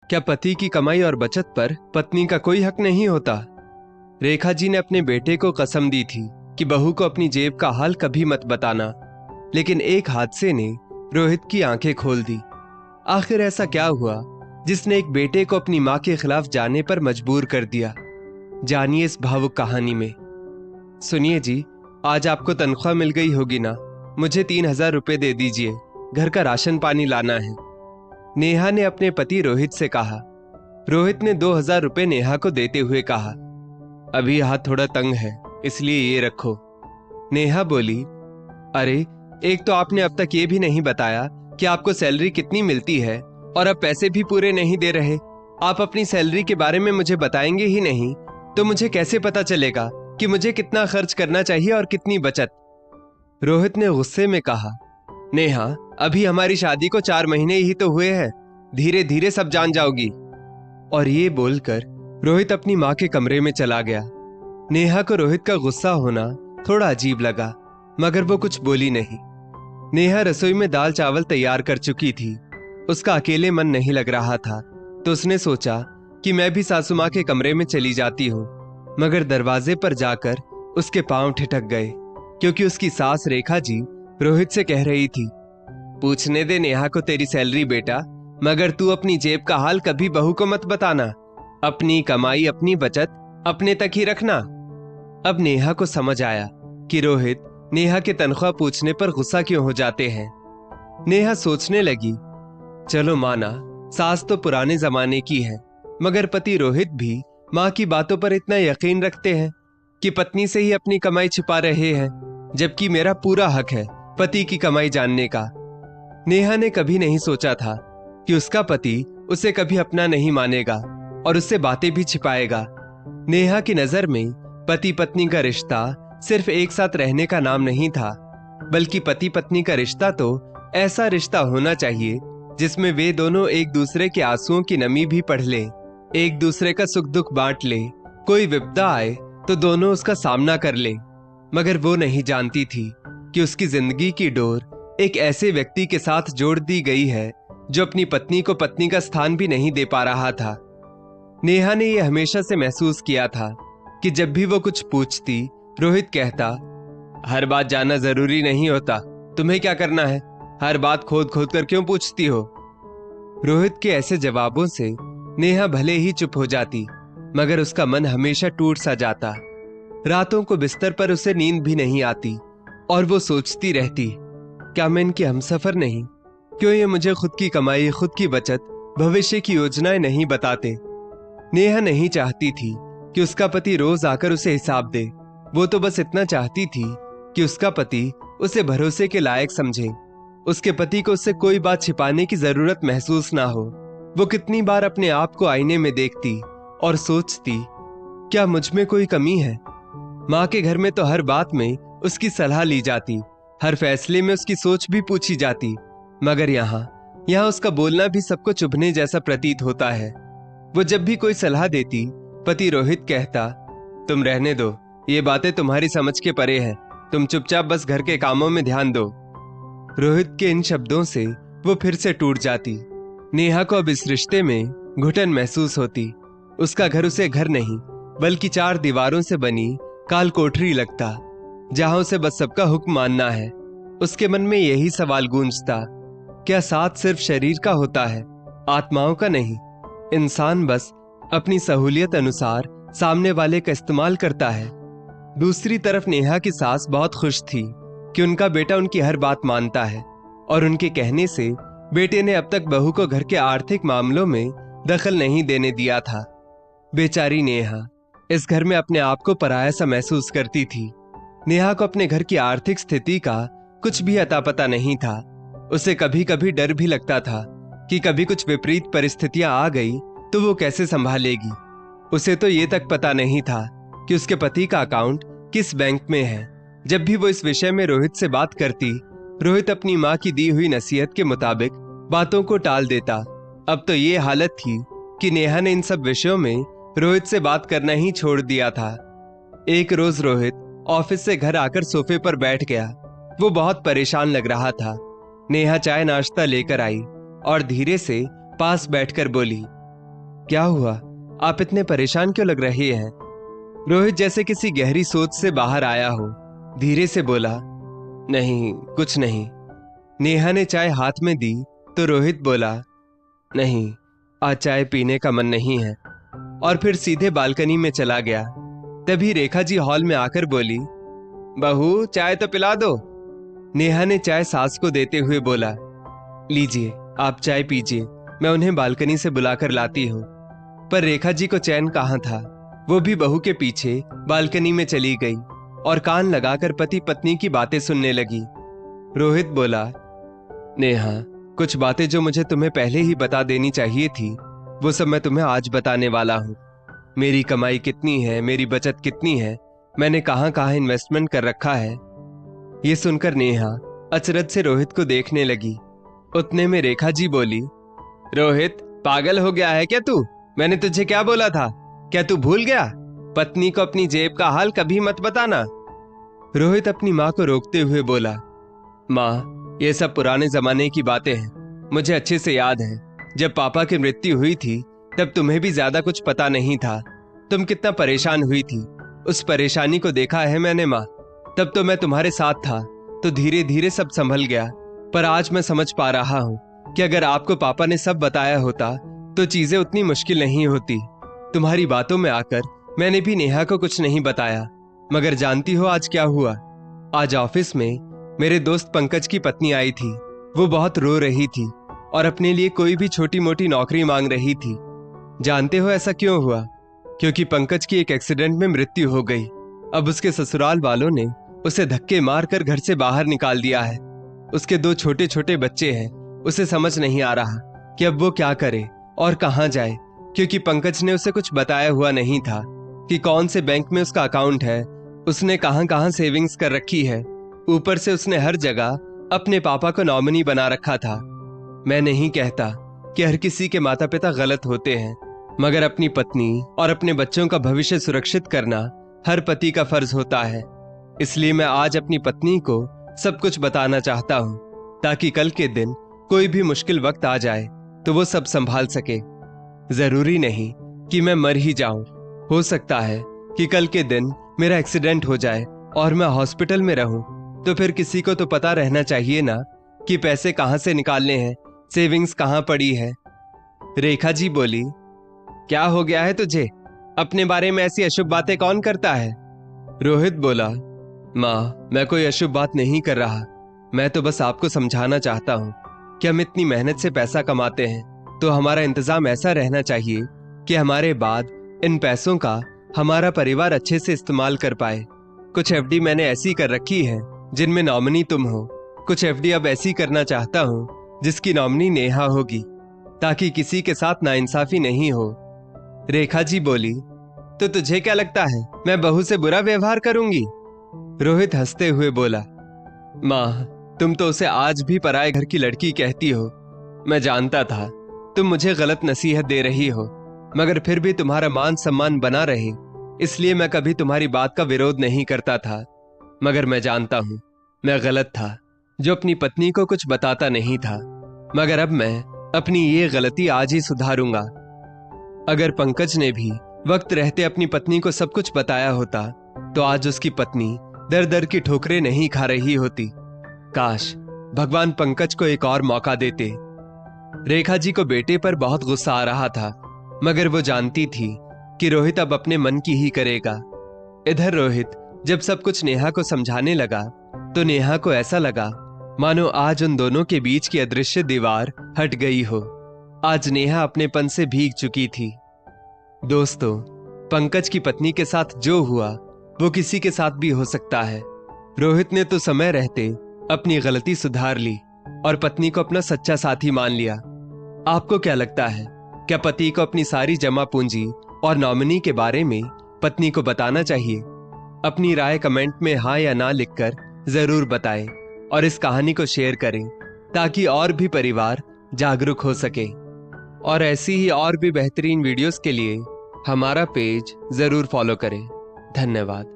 क्या पति की कमाई और बचत पर पत्नी का कोई हक नहीं होता? रेखा जी ने अपने बेटे को कसम दी थी कि बहू को अपनी जेब का हाल कभी मत बताना, लेकिन एक हादसे ने रोहित की आंखें खोल दी। आखिर ऐसा क्या हुआ जिसने एक बेटे को अपनी मां के खिलाफ जाने पर मजबूर कर दिया? जानिए इस भावुक कहानी में। सुनिए जी, आज आपको तनख्वाह मिल गई होगी ना? मुझे 3,000 रुपए दे दीजिए, घर का राशन पानी लाना है। नेहा ने अपने पति रोहित से कहा। रोहित ने 2,000 रुपए नेहा को देते हुए कहा, अभी हाथ थोड़ा तंग है, इसलिए ये रखो। नेहा बोली, अरे एक तो आपने अब तक ये भी नहीं बताया कि आपको सैलरी कितनी मिलती है, और अब पैसे भी पूरे नहीं दे रहे। आप अपनी सैलरी के बारे में मुझे बताएंगे ही नहीं तो मुझे कैसे पता चलेगा कि मुझे कितना खर्च करना चाहिए और कितनी बचत? रोहित ने गुस्से में कहा, नेहा अभी हमारी शादी को 4 महीने ही तो हुए हैं, धीरे धीरे सब जान जाओगी। और ये बोलकर रोहित अपनी मां के कमरे में चला गया। नेहा को रोहित का गुस्सा होना थोड़ा अजीब लगा, मगर वो कुछ बोली नहीं। नेहा रसोई में दाल चावल तैयार कर चुकी थी। उसका अकेले मन नहीं लग रहा था, तो उसने सोचा कि मैं भी सासू मां के कमरे में चली जाती हूँ। मगर दरवाजे पर जाकर उसके पांव ठिठक गए, क्योंकि उसकी सास रेखा जी रोहित से कह रही थी, पूछने दे नेहा को तेरी सैलरी बेटा, मगर तू अपनी जेब का हाल कभी बहू को मत बताना। अपनी कमाई अपनी बचत अपने तक ही रखना। अब नेहा को समझ आया कि रोहित नेहा के तनख्वाह पूछने पर गुस्सा क्यों हो जाते हैं। नेहा सोचने लगी, चलो माना सास तो पुराने जमाने की है, मगर पति रोहित भी माँ की बातों पर इतना यकीन रखते हैं कि पत्नी से ही अपनी कमाई छिपा रहे हैं, जबकि मेरा पूरा हक है पति की कमाई जानने का। नेहा ने कभी नहीं सोचा था कि उसका पति उसे कभी अपना नहीं मानेगा और उससे बातें भी छिपाएगा। नेहा की नजर में पति पत्नी का रिश्ता सिर्फ एक साथ रहने का नाम नहीं था, बल्कि पति पत्नी का रिश्ता तो ऐसा रिश्ता होना चाहिए जिसमें वे दोनों एक दूसरे के आंसुओं की नमी भी पढ़ ले, एक दूसरे का सुख दुख बांट ले, कोई विपदा आए तो दोनों उसका सामना कर ले। मगर वो नहीं जानती थी कि उसकी जिंदगी की डोर एक ऐसे व्यक्ति के साथ जोड़ दी गई है जो अपनी पत्नी को पत्नी का स्थान भी नहीं दे पा रहा था। नेहा ने यह हमेशा से महसूस किया था कि जब भी वो कुछ पूछती, रोहित कहता, हर बात जानना जरूरी नहीं होता, तुम्हें क्या करना है, हर बात खोद खोद कर क्यों पूछती हो? रोहित के ऐसे जवाबों से नेहा भले ही चुप हो जाती, मगर उसका मन हमेशा टूट सा जाता। रातों को बिस्तर पर उसे नींद भी नहीं आती और वो सोचती रहती, क्या मैं इनके हमसफर नहीं? क्यों ये मुझे खुद की कमाई, खुद की बचत, भविष्य की योजनाएं नहीं बताते? नेहा नहीं चाहती थी कि उसका पति रोज आकर उसे हिसाब दे। वो तो बस इतना चाहती थी कि उसका पति उसे भरोसे के लायक समझे, उसके पति को उससे कोई बात छिपाने की जरूरत महसूस ना हो। वो कितनी बार अपने आप को आईने में देखती और सोचती, क्या मुझ में कोई कमी है? माँ के घर में तो हर बात में उसकी सलाह ली जाती, हर फैसले में उसकी सोच भी पूछी जाती, मगर यहाँ उसका बोलना भी सबको चुभने जैसा प्रतीत होता है। वो जब भी कोई सलाह देती, पति रोहित कहता, तुम रहने दो, ये बातें तुम्हारी समझ के परे हैं, तुम चुपचाप बस घर के कामों में ध्यान दो। रोहित के इन शब्दों से वो फिर से टूट जाती। नेहा को अब इस रिश्ते में घुटन महसूस होती। उसका घर उसे घर नहीं, बल्कि 4 दीवारों से बनी काल कोठरी लगता, जहां उसे बस सबका हुक्म मानना है। उसके मन में यही सवाल गूंजता, क्या साथ सिर्फ शरीर का होता है, आत्माओं का नहीं? इंसान बस अपनी सहूलियत अनुसार सामने वाले का इस्तेमाल करता है। दूसरी तरफ नेहा की सास बहुत खुश थी कि उनका बेटा उनकी हर बात मानता है, और उनके कहने से बेटे ने अब तक बहू को घर के आर्थिक मामलों में दखल नहीं देने दिया था। बेचारी नेहा इस घर में अपने आप को पराया सा महसूस करती थी। नेहा को अपने घर की आर्थिक स्थिति का कुछ भी अता पता नहीं था। उसे कभी कभी डर भी लगता था कि कभी कुछ विपरीत परिस्थितियां आ गई तो वो कैसे संभालेगी। उसे तो ये तक पता नहीं था कि उसके पति का अकाउंट किस बैंक में है। जब भी वो इस विषय में रोहित से बात करती, रोहित अपनी माँ की दी हुई नसीहत के मुताबिक बातों को टाल देता। अब तो ये हालत थी कि नेहा ने इन सब विषयों में रोहित से बात करना ही छोड़ दिया था। एक रोज रोहित ऑफिस से घर आकर सोफे पर बैठ गया। वो बहुत परेशान लग रहा था। नेहा चाय नाश्ता लेकर आई और धीरे से पास बैठकर बोली, क्या हुआ? आप इतने परेशान क्यों लग रहे हैं? रोहित जैसे किसी गहरी सोच से बाहर आया हो, धीरे से बोला, नहीं कुछ नहीं। नेहा ने चाय हाथ में दी तो रोहित बोला, नहीं आज चाय पीने का मन नहीं है, और फिर सीधे बालकनी में चला गया। तभी रेखा जी हॉल में आकर बोली, बहू चाय तो पिला दो। नेहा ने चाय सास को देते हुए बोला, लीजिए आप चाय पीजिए, मैं उन्हें बालकनी से बुलाकर लाती हूँ। पर रेखा जी को चैन कहाँ था, वो भी बहू के पीछे बालकनी में चली गई और कान लगाकर पति पत्नी की बातें सुनने लगी। रोहित बोला, नेहा कुछ बातें जो मुझे तुम्हें पहले ही बता देनी चाहिए थी, वो सब मैं तुम्हें आज बताने वाला हूँ। मेरी कमाई कितनी है, मेरी बचत कितनी है, मैंने कहाँ कहाँ इन्वेस्टमेंट कर रखा है। ये सुनकर नेहा अचरज से रोहित को देखने लगी। उतने में रेखा जी बोली, रोहित पागल हो गया है क्या तू? मैंने तुझे क्या बोला था? क्या तू भूल गया? पत्नी को अपनी जेब का हाल कभी मत बताना। रोहित अपनी माँ को रोकते हुए बोला, माँ ये सब पुराने जमाने की बातें हैं, मुझे अच्छे से याद है जब पापा की मृत्यु हुई थी तब तुम्हें भी ज्यादा कुछ पता नहीं था। तुम कितना परेशान हुई थी, उस परेशानी को देखा है मैंने माँ। तब तो मैं तुम्हारे साथ था तो धीरे धीरे सब संभल गया, पर आज मैं समझ पा रहा हूँ कि अगर आपको पापा ने सब बताया होता तो चीजें उतनी मुश्किल नहीं होती। तुम्हारी बातों में आकर मैंने भी नेहा को कुछ नहीं बताया, मगर जानती हो आज क्या हुआ? आज ऑफिस में मेरे दोस्त पंकज की पत्नी आई थी। वो बहुत रो रही थी और अपने लिए कोई भी छोटी मोटी नौकरी मांग रही थी। जानते हो ऐसा क्यों हुआ? क्योंकि पंकज की एक एक्सीडेंट में मृत्यु हो गई। अब उसके ससुराल वालों ने उसे धक्के मारकर घर से बाहर निकाल दिया है। उसके 2 छोटे छोटे बच्चे हैं। उसे समझ नहीं आ रहा कि अब वो क्या करे और कहाँ जाए, क्योंकि पंकज ने उसे कुछ बताया हुआ नहीं था कि कौन से बैंक में उसका अकाउंट है, उसने कहाँ कहाँ सेविंग्स कर रखी है। ऊपर से उसने हर जगह अपने पापा को नॉमिनी बना रखा था। मैं नहीं कहता कि हर किसी के माता पिता गलत होते हैं, मगर अपनी पत्नी और अपने बच्चों का भविष्य सुरक्षित करना हर पति का फर्ज होता है। इसलिए मैं आज अपनी पत्नी को सब कुछ बताना चाहता हूँ, ताकि कल के दिन कोई भी मुश्किल वक्त आ जाए तो वो सब संभाल सके। जरूरी नहीं कि मैं मर ही जाऊं, हो सकता है कि कल के दिन मेरा एक्सीडेंट हो जाए और मैं हॉस्पिटल में रहूं, तो फिर किसी को तो पता रहना चाहिए ना कि पैसे कहां से निकालने हैं, सेविंग्स कहां पड़ी है। रेखा जी बोली, क्या हो गया है तुझे? अपने बारे में ऐसी अशुभ बातें कौन करता है? रोहित बोला, माँ मैं कोई अशुभ बात नहीं कर रहा, मैं तो बस आपको समझाना चाहता हूँ कि हम इतनी मेहनत से पैसा कमाते हैं तो हमारा इंतजाम ऐसा रहना चाहिए कि हमारे बाद इन पैसों का हमारा परिवार अच्छे से इस्तेमाल कर पाए। कुछ एफडी मैंने ऐसी कर रखी है जिनमें नॉमिनी तुम हो, कुछ एफडी अब ऐसी करना चाहता हूँ जिसकी नॉमिनी नेहा होगी, ताकि किसी के साथ नाइंसाफी नहीं हो। रेखा जी बोली, तो तुझे क्या लगता है मैं बहू से बुरा व्यवहार करूंगी? रोहित हंसते हुए बोला, माँ तुम तो उसे आज भी पराये घर की लड़की कहती हो। मैं जानता था तुम मुझे गलत नसीहत दे रही हो, मगर फिर भी तुम्हारा मान सम्मान बना रहे इसलिए मैं कभी तुम्हारी बात का विरोध नहीं करता था। मगर मैं जानता हूं मैं गलत था जो अपनी पत्नी को कुछ बताता नहीं था, मगर अब मैं अपनी ये गलती आज ही सुधारूंगा। अगर पंकज ने भी वक्त रहते अपनी पत्नी को सब कुछ बताया होता तो आज उसकी पत्नी दर दर की ठोकरें नहीं खा रही होती। काश भगवान पंकज को एक और मौका देते। रेखा जी को बेटे पर बहुत गुस्सा आ रहा था, मगर वो जानती थी कि रोहित अब अपने मन की ही करेगा। इधर रोहित जब सब कुछ नेहा को समझाने लगा तो नेहा को ऐसा लगा मानो आज उन दोनों के बीच की अदृश्य दीवार हट गई हो। आज नेहा अपनेपन से भीग चुकी थी। दोस्तों, पंकज की पत्नी के साथ जो हुआ वो किसी के साथ भी हो सकता है। रोहित ने तो समय रहते अपनी गलती सुधार ली और पत्नी को अपना सच्चा साथी मान लिया। आपको क्या लगता है, क्या पति को अपनी सारी जमा पूंजी और नॉमिनी के बारे में पत्नी को बताना चाहिए? अपनी राय कमेंट में हाँ या ना लिखकर जरूर बताएं और इस कहानी को शेयर करें ताकि और भी परिवार जागरूक हो सके। और ऐसी ही और भी बेहतरीन वीडियोस के लिए हमारा पेज जरूर फॉलो करें। धन्यवाद।